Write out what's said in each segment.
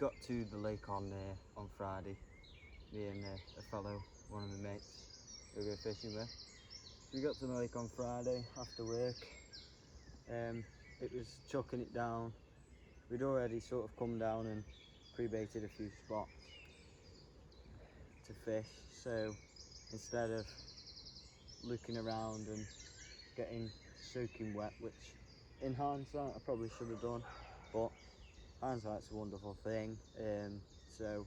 got to the lake on Friday, me and a fellow, one of my mates who we were fishing with. So we got to the lake on Friday after work. It was chucking it down. We'd already sort of come down and pre-baited a few spots to fish, so instead of looking around and getting soaking wet, which in hindsight I probably should have done, but hindsight's a wonderful thing. So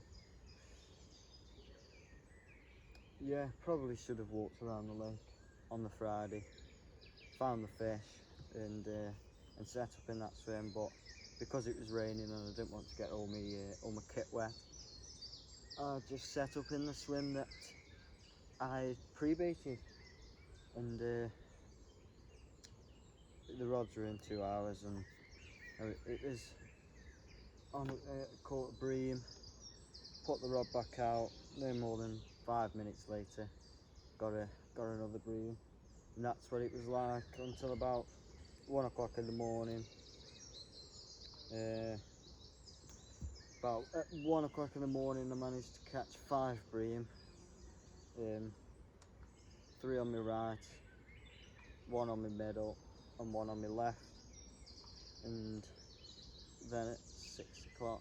yeah, probably should have walked around the lake on the Friday, found the fish and set up in that swim, but because it was raining and I didn't want to get all my kit wet, I just set up in the swim that I pre-baited, and the rods were in 2 hours, and it was on caught a bream, put the rod back out, no more than 5 minutes later got another bream, and that's what it was like until about 1 o'clock in the morning. About at 1 o'clock in the morning I managed to catch 5 bream, 3 on my right, 1 on my middle and 1 on my left, and then at 6 o'clock,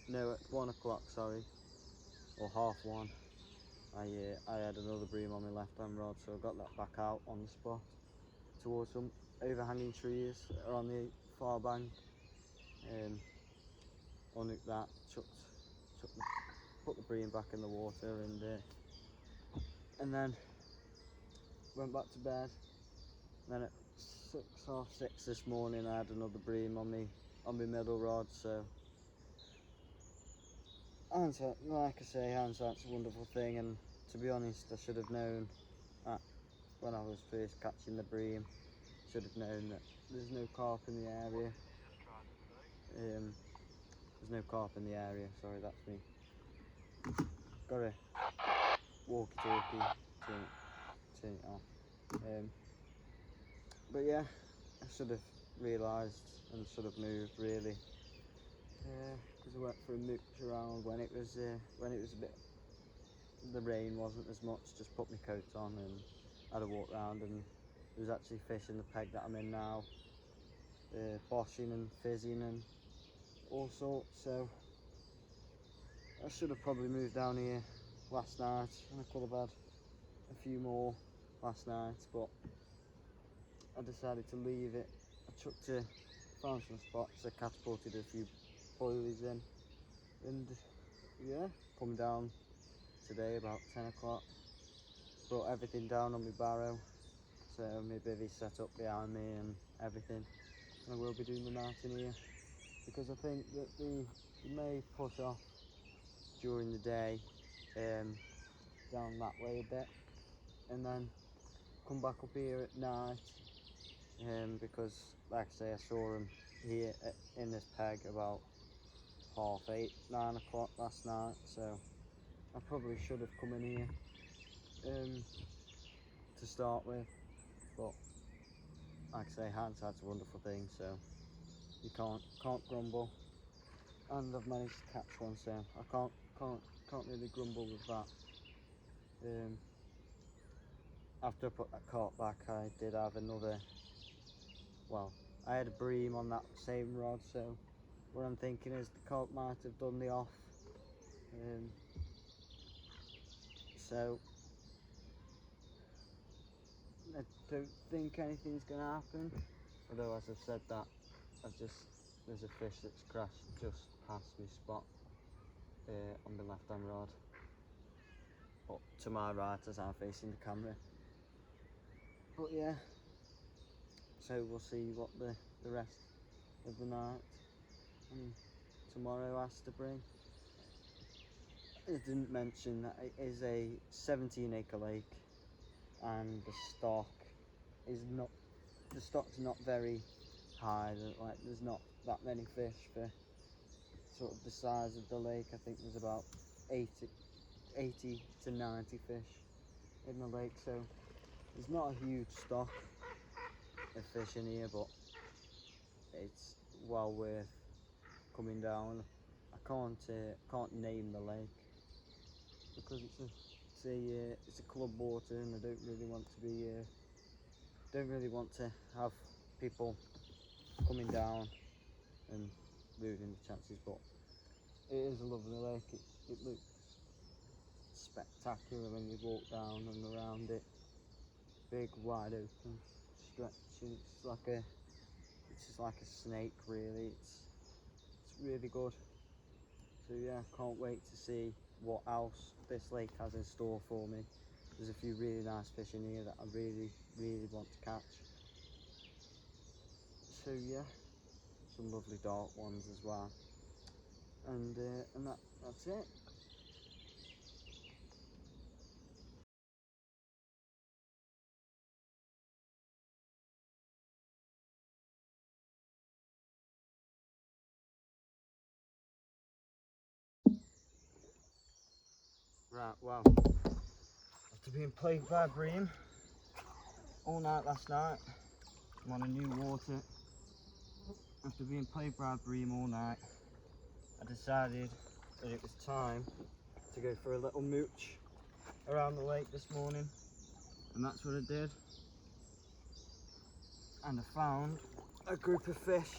no, at 1 o'clock, sorry, or 1:30, I had another bream on my left hand rod, so I got that back out on the spot towards some overhanging trees that are on the far bank. Unhooked that, put the bream back in the water, and then went back to bed. Then at 6, half 6 this morning I had another bream on my middle rod. So hindsight, like I say, hindsight's a wonderful thing, and to be honest I should have known that when I was first catching the bream. Should have known that there's no carp in the area. There's no carp in the area, sorry, that's me. Got a walkie-talkie, turn it off. But yeah, I should have realised and should have moved really, because I went for a mooch around when it was a bit, the rain wasn't as much. Just put my coat on and had a walk around, and there was actually fish in the peg that I'm in now, boshing and fizzing and all sorts. So I should have probably moved down here last night, and I could have had a few more last night, but I decided to leave it. I found some spots, I catapulted a few boilies in, and yeah, come down today about 10 o'clock, brought everything down on my barrow, so my bivvy set up behind me and everything, and I will be doing the night in here, because I think that we may push off during the day down that way a bit, and then come back up here at night, because like I say, I saw him here in this peg about 8:30, 9 o'clock last night, so I probably should have come in here to start with, but like I say, hindsight's a wonderful thing, so you can't grumble, and I've managed to catch one, so I can't really grumble with that. After I put that carp back, I did have another, well, I had a bream on that same rod, so what I'm thinking is the carp might have done the off, so I don't think anything's going to happen, although as I've said that, there's a fish that's crashed just past my spot on the left hand rod, but to my right as I'm facing the camera. But yeah, so we'll see what the rest of the night and tomorrow has to bring. I didn't mention that it is a 17-acre lake, and the stock's not very high. Like, there's not that many fish for sort of the size of the lake. I think there's about 80 to 90 fish in the lake, so there's not a huge stock of fish in here, but it's well worth coming down. can't name the lake because it's a club water, and I don't really want to have people coming down and losing the chances. But it is a lovely lake. It looks spectacular when you walk down and around it. Big, wide open stretches. It's just like a snake, really. It's really good. So yeah, can't wait to see what else this lake has in store for me. There's a few really nice fish in here that I really want to catch. So yeah, some lovely dark ones as well. And that's it. Right, well, after being plagued by bream all night last night, I'm on a new water. After being plagued by bream all night, I decided that it was time to go for a little mooch around the lake this morning, and that's what I did. And I found a group of fish,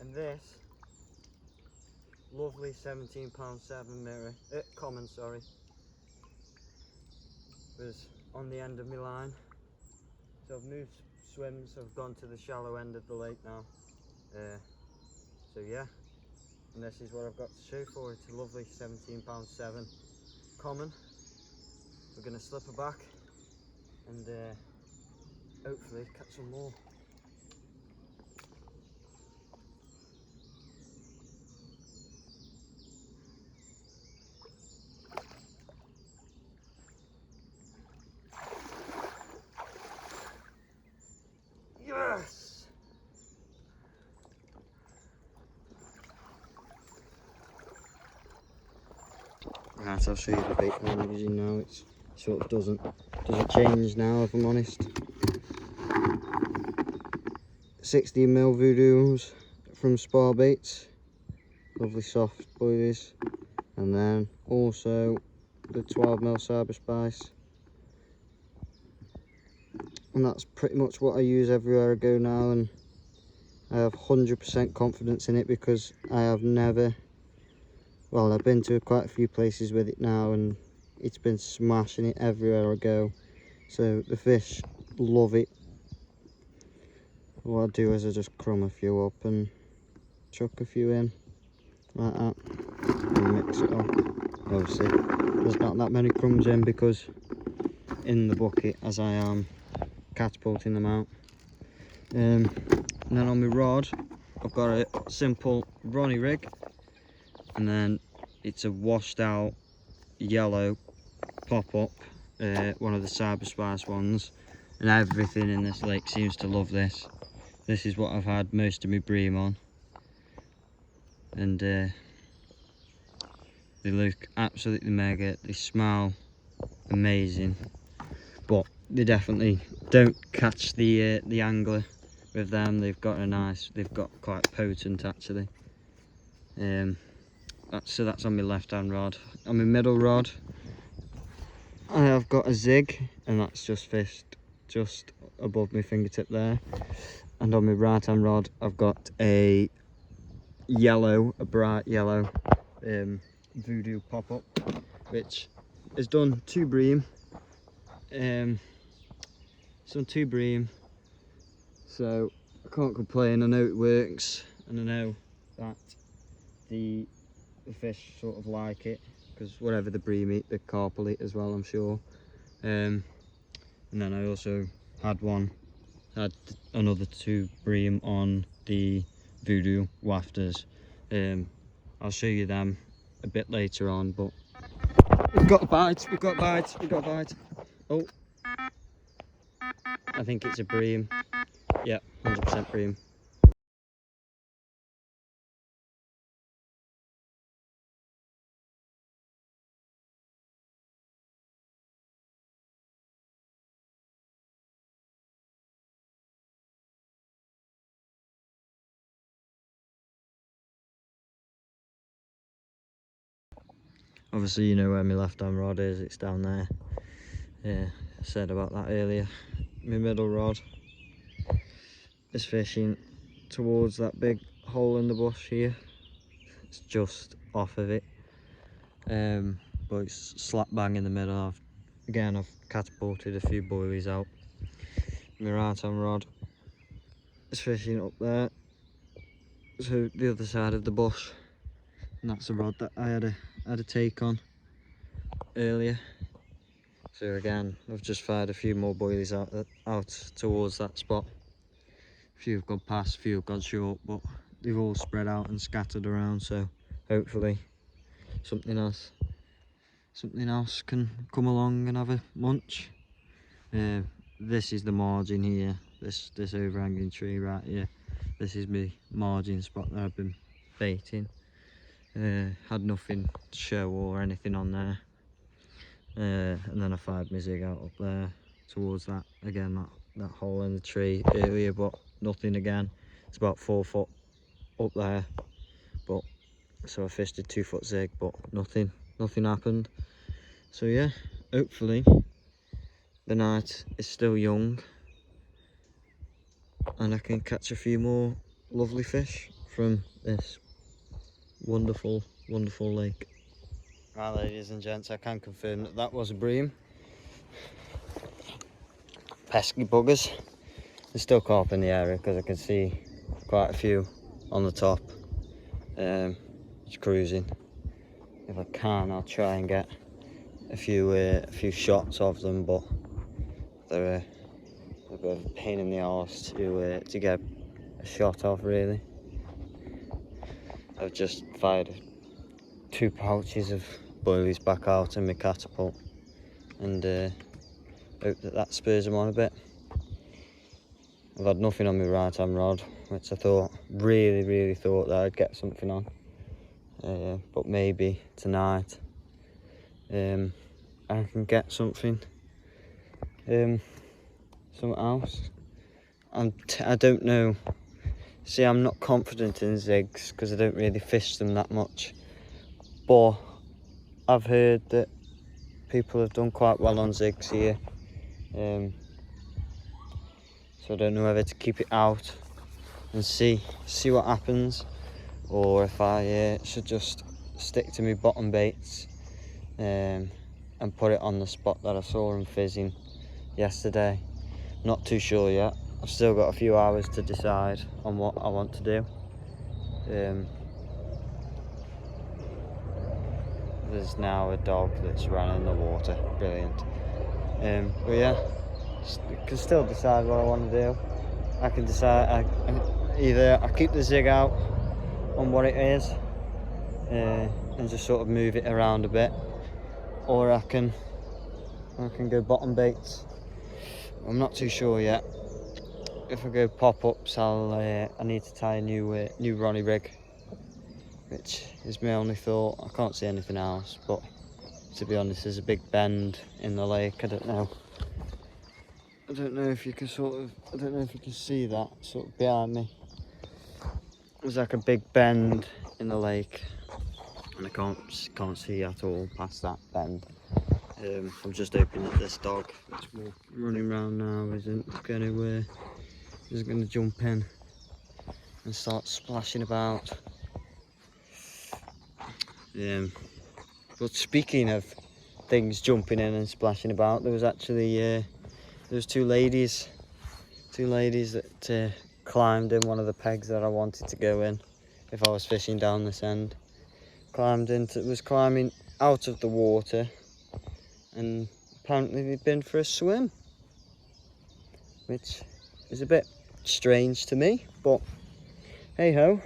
and this lovely 17.7 mirror, common, sorry, was on the end of my line. So I've moved swims, I've gone to the shallow end of the lake now. So yeah, and this is what I've got to show for it. It's a lovely 17.7 common. We're going to slip her back and hopefully catch some more. Yes! Right, I'll show you the bait I'm using now. It sort of doesn't change now, if I'm honest. 16mm voodoos from Spar Baits, lovely soft boys, and then also the 12mm cyber spice, and that's pretty much what I use everywhere I go now, and I have 100% confidence in it because I have never, well, I've been to quite a few places with it now and it's been smashing it everywhere I go, so the fish love it. What I do is I just crumb a few up and chuck a few in like that and mix it up. Obviously there's not that many crumbs in because in the bucket as I am catapulting them out. And then on my rod I've got a simple Ronnie rig, and then it's a washed out yellow pop-up, one of the cyber spice ones, and everything in this lake seems to love this. This is what I've had most of my bream on, and they look absolutely mega. They smell amazing, but they definitely don't catch the angler with them. They've got quite potent actually. So that's on my left hand rod. On my middle rod I have got a zig, and that's just fished just above my fingertip there. And on my right hand rod I've got a bright yellow voodoo pop-up, which has done 2 bream. It's done 2 bream, so I can't complain. I know it works, and I know that the fish sort of like it, because whatever the bream eat, the carp will eat as well, I'm sure. And then I also had another 2 bream on the voodoo wafters. I'll show you them a bit later on, but we've got a bite. Oh, I think it's a bream. Yep, 100% bream. Obviously you know where my left hand rod is, it's down there. Yeah, I said about that earlier. My middle rod is fishing towards that big hole in the bush here. It's just off of it, but it's slap bang in the middle. I've catapulted a few boilies out. My right hand rod is fishing up there, so the other side of the bush, and that's the rod that I had a take on earlier. So again, I've just fired a few more boilies out towards that spot. A few have gone past, a few have gone short, but they've all spread out and scattered around, so hopefully something else can come along and have a munch. This is the margin here, this overhanging tree right here. This is my margin spot that I've been baiting. Had nothing to show or anything on there. And then I fired my zig out up there towards that, again, that hole in the tree earlier, but nothing again. It's about 4 foot up there, but so I fished a 2 foot zig, but nothing happened. So yeah, hopefully the night is still young and I can catch a few more lovely fish from this wonderful lake. Right, ladies and gents, I can confirm that was a bream. Pesky buggers. There's still carp in the area because I can see quite a few on the top. Just cruising. If I can, I'll try and get a few shots of them, but they're a bit of a pain in the arse to get a shot of, really. I've just fired 2 pouches of boilies back out in my catapult, and hope that spurs them on a bit. I've had nothing on my right hand rod, which I thought, really thought that I'd get something on, but maybe tonight I can get something else. I don't know. See, I'm not confident in zigs because I don't really fish them that much, but I've heard that people have done quite well on zigs here, so I don't know whether to keep it out and see what happens, or if I should just stick to my bottom baits and put it on the spot that I saw them fizzing yesterday. Not too sure yet. I've still got a few hours to decide on what I want to do. There's now a dog that's running in the water. Brilliant. But yeah, I can still decide what I want to do. I can decide either I keep the zig out on what it is and just sort of move it around a bit, or I can go bottom baits. I'm not too sure yet. If I go pop-ups, I need to tie a new Ronnie rig, which is my only thought. I can't see anything else, but to be honest, there's a big bend in the lake. I don't know if you can see that sort of behind me. There's like a big bend in the lake, and I can't see at all past that bend. I'm just hoping that this dog that's running around now isn't going to jump in and start splashing about. But speaking of things jumping in and splashing about, there was actually two ladies that climbed in one of the pegs that I wanted to go in if I was fishing down this end. Was climbing out of the water, and apparently they'd been for a swim, which is a bit strange to me, but hey ho.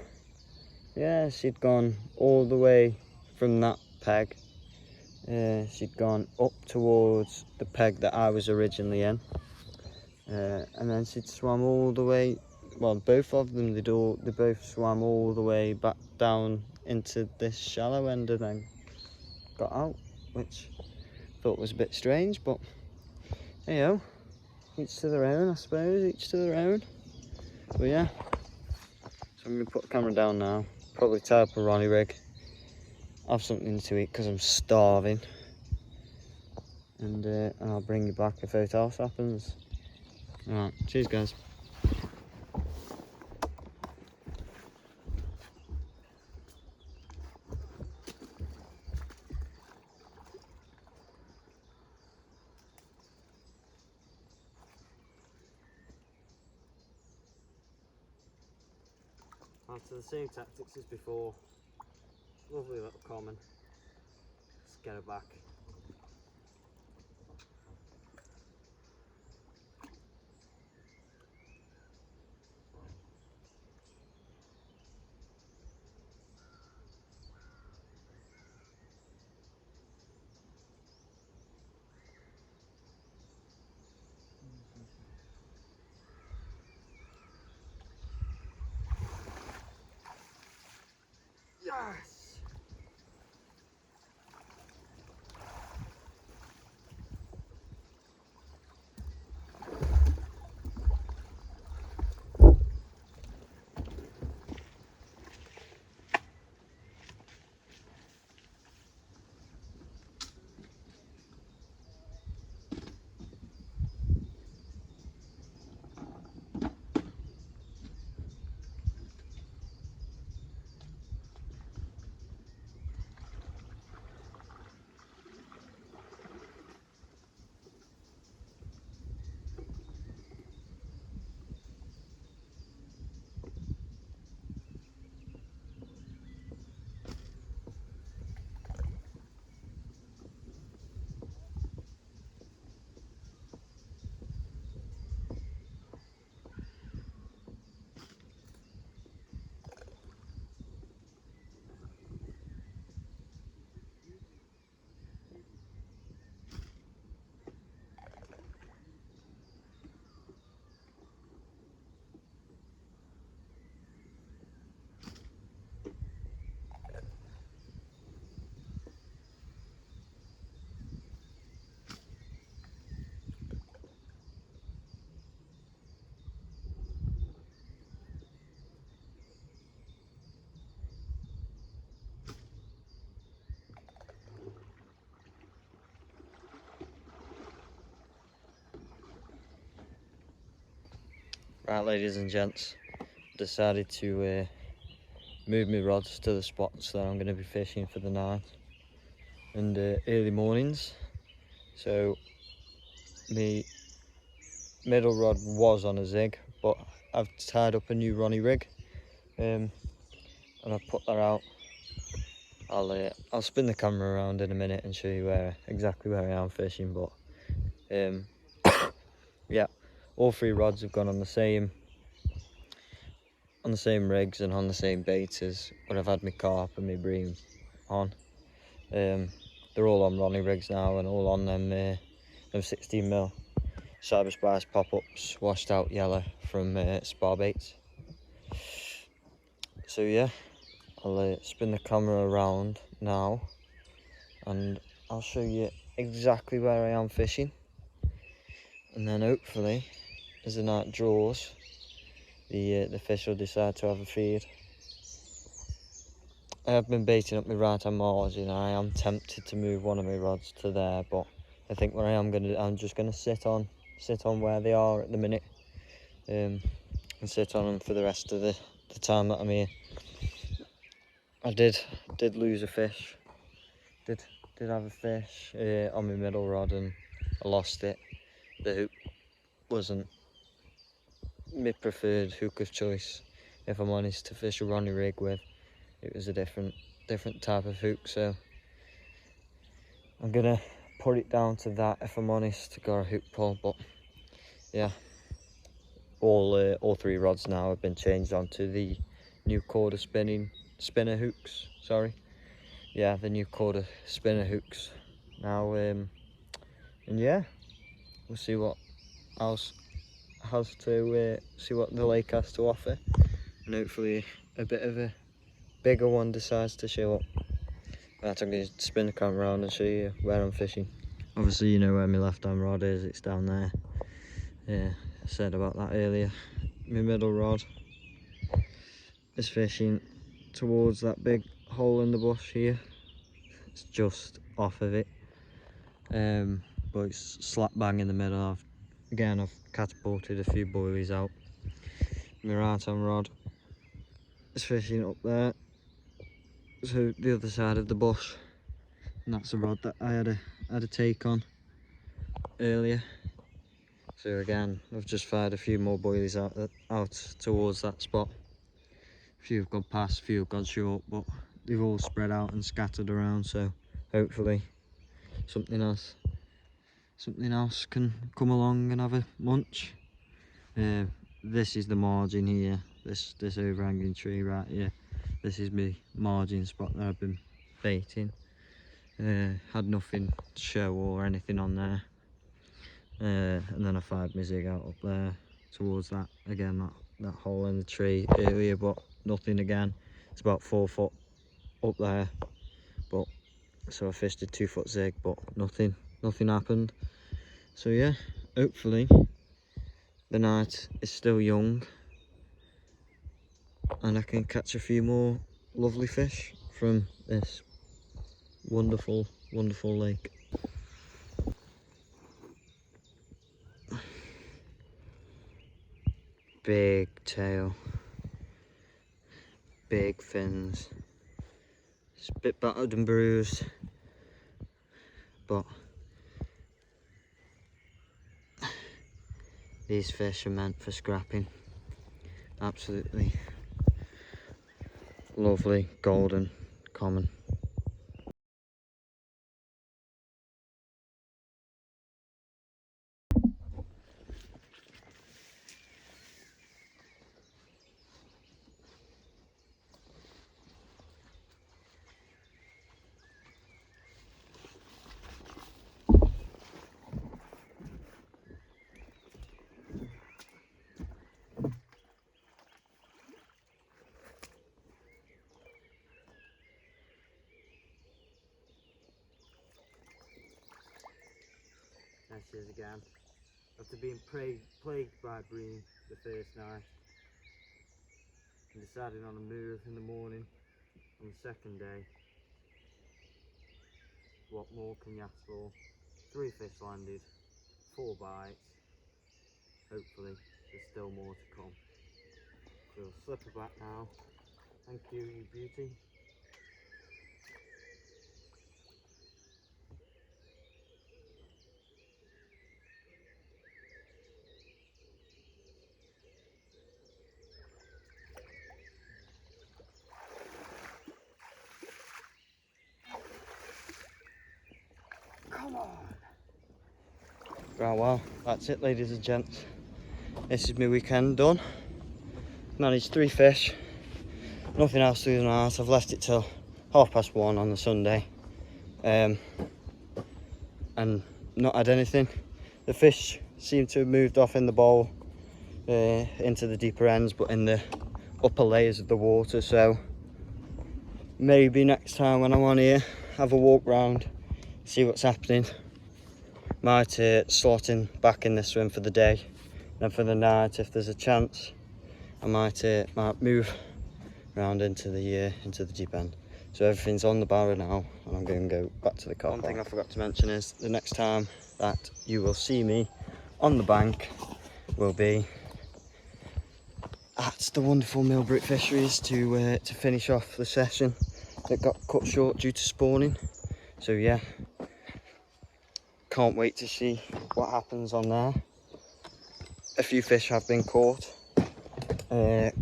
Yeah, she'd gone all the way from that peg. She'd gone up towards the peg that I was originally in, and then she'd swam all the way. Well, both of them, they both swam all the way back down into this shallow end and then got out, which I thought was a bit strange, but hey ho, each to their own, I suppose, each to their own. But yeah, so I'm going to put the camera down now, probably tie up a Ronnie rig, have something to eat because I'm starving, and I'll bring you back if anything else happens. Alright, cheers guys. After the same tactics as before, lovely little common, just get her back. Yes! Right, ladies and gents, decided to move my rods to the spots that I'm going to be fishing for the night and early mornings. So the middle rod was on a zig, but I've tied up a new Ronnie rig, and I've put that out. I'll spin the camera around in a minute and show you exactly where I am fishing, but yeah, all three rods have gone on the same rigs and on the same baits as what I've had my carp and my bream on. They're all on Ronnie rigs now and all on them 16mm Cyber Spice pop-ups, washed out yellow from Spar Baits. So yeah, I'll spin the camera around now and I'll show you exactly where I am fishing, and then hopefully as the night draws, the fish will decide to have a feed. I have been baiting up my right hand margin. I am tempted to move one of my rods to there, but I think what I'm just gonna sit on where they are at the minute, and sit on them for the rest of the time that I'm here. I did lose a fish. Did have a fish on my middle rod and I lost it. The hook wasn't my preferred hook of choice, if I'm honest, to fish a Ronnie rig with. It was a different type of hook, so I'm gonna put it down to that, if I'm honest, to go a hook pull. But yeah, all three rods now have been changed onto the new quarter spinner hooks. Sorry, yeah, the new quarter spinner hooks now. And yeah, we'll see what else has to see what the lake has to offer, and hopefully a bit of a bigger one decides to show up. Right, I'm going to spin the camera around and show you where I'm fishing. Obviously you know where my left hand rod is, it's down there. Yeah, I said about that earlier. My middle rod is fishing towards that big hole in the bush here. It's just off of it, but it's slap bang in the middle. I've catapulted a few boilies out. My right hand rod is fishing up there, so the other side of the bush, and that's a rod that I had a take on earlier. So again, I've just fired a few more boilies out towards that spot. A few have gone past, a few have gone short, but they've all spread out and scattered around, so hopefully something else can come along and have a munch. This is the margin here, this overhanging tree right here. This is my margin spot that I've been baiting. Had nothing to show or anything on there. And then I fired my zig out up there towards that, again, that hole in the tree earlier, but nothing again. It's about 4 foot up there, but so I fished a 2 foot zig, but nothing happened. So yeah, hopefully the night is still young and I can catch a few more lovely fish from this wonderful lake. Big tail, big fins. It's a bit battered and bruised, but these fish are meant for scrapping. Absolutely lovely, golden, common. There she is again. After being plagued by bream the first night, and deciding on a move in the morning on the second day. What more can you ask for? 3 fish landed, 4 bites. Hopefully there's still more to come. So we'll slip her back now. Thank you, you beauty. Come on! Right, well, that's it, ladies and gents. This is my weekend done. Managed 3 fish. Nothing else to do tonight. I've left it till 1:30 on the Sunday. And not had anything. The fish seem to have moved off in the bowl into the deeper ends, but in the upper layers of the water. So maybe next time when I'm on here, have a walk round, see what's happening. Might slot in back in this swim for the day, and for the night, if there's a chance, I might move round into the deep end. So everything's on the barrow now, and I'm going to go back to the car. One thing I forgot to mention is the next time that you will see me on the bank will be at the wonderful Millbrook fisheries to finish off the session that got cut short due to spawning. So yeah, can't wait to see what happens on there. A few fish have been caught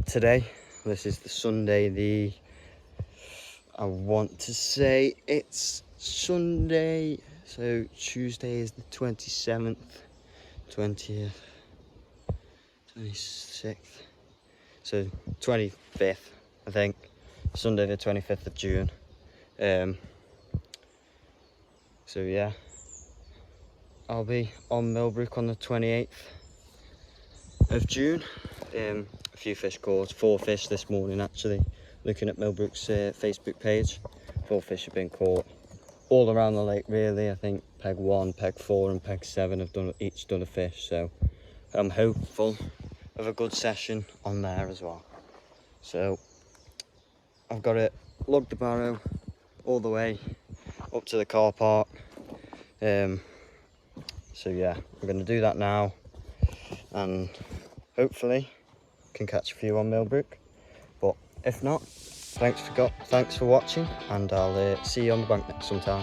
today. This is the Sunday, I want to say it's Sunday, so Tuesday is the 27th, 20th, 26th, so 25th, I think, Sunday the 25th of June. So yeah, I'll be on Millbrook on the 28th of June. A few fish caught, 4 fish this morning actually. Looking at Millbrook's Facebook page, 4 fish have been caught all around the lake really. I think peg 1, peg 4 and peg 7 have each done a fish, so I'm hopeful of a good session on there as well. So I've got to lug the barrow all the way up to the car park. So yeah, we're going to do that now, and hopefully can catch a few on Millbrook. But if not, thanks for watching, and I'll see you on the bank next sometime.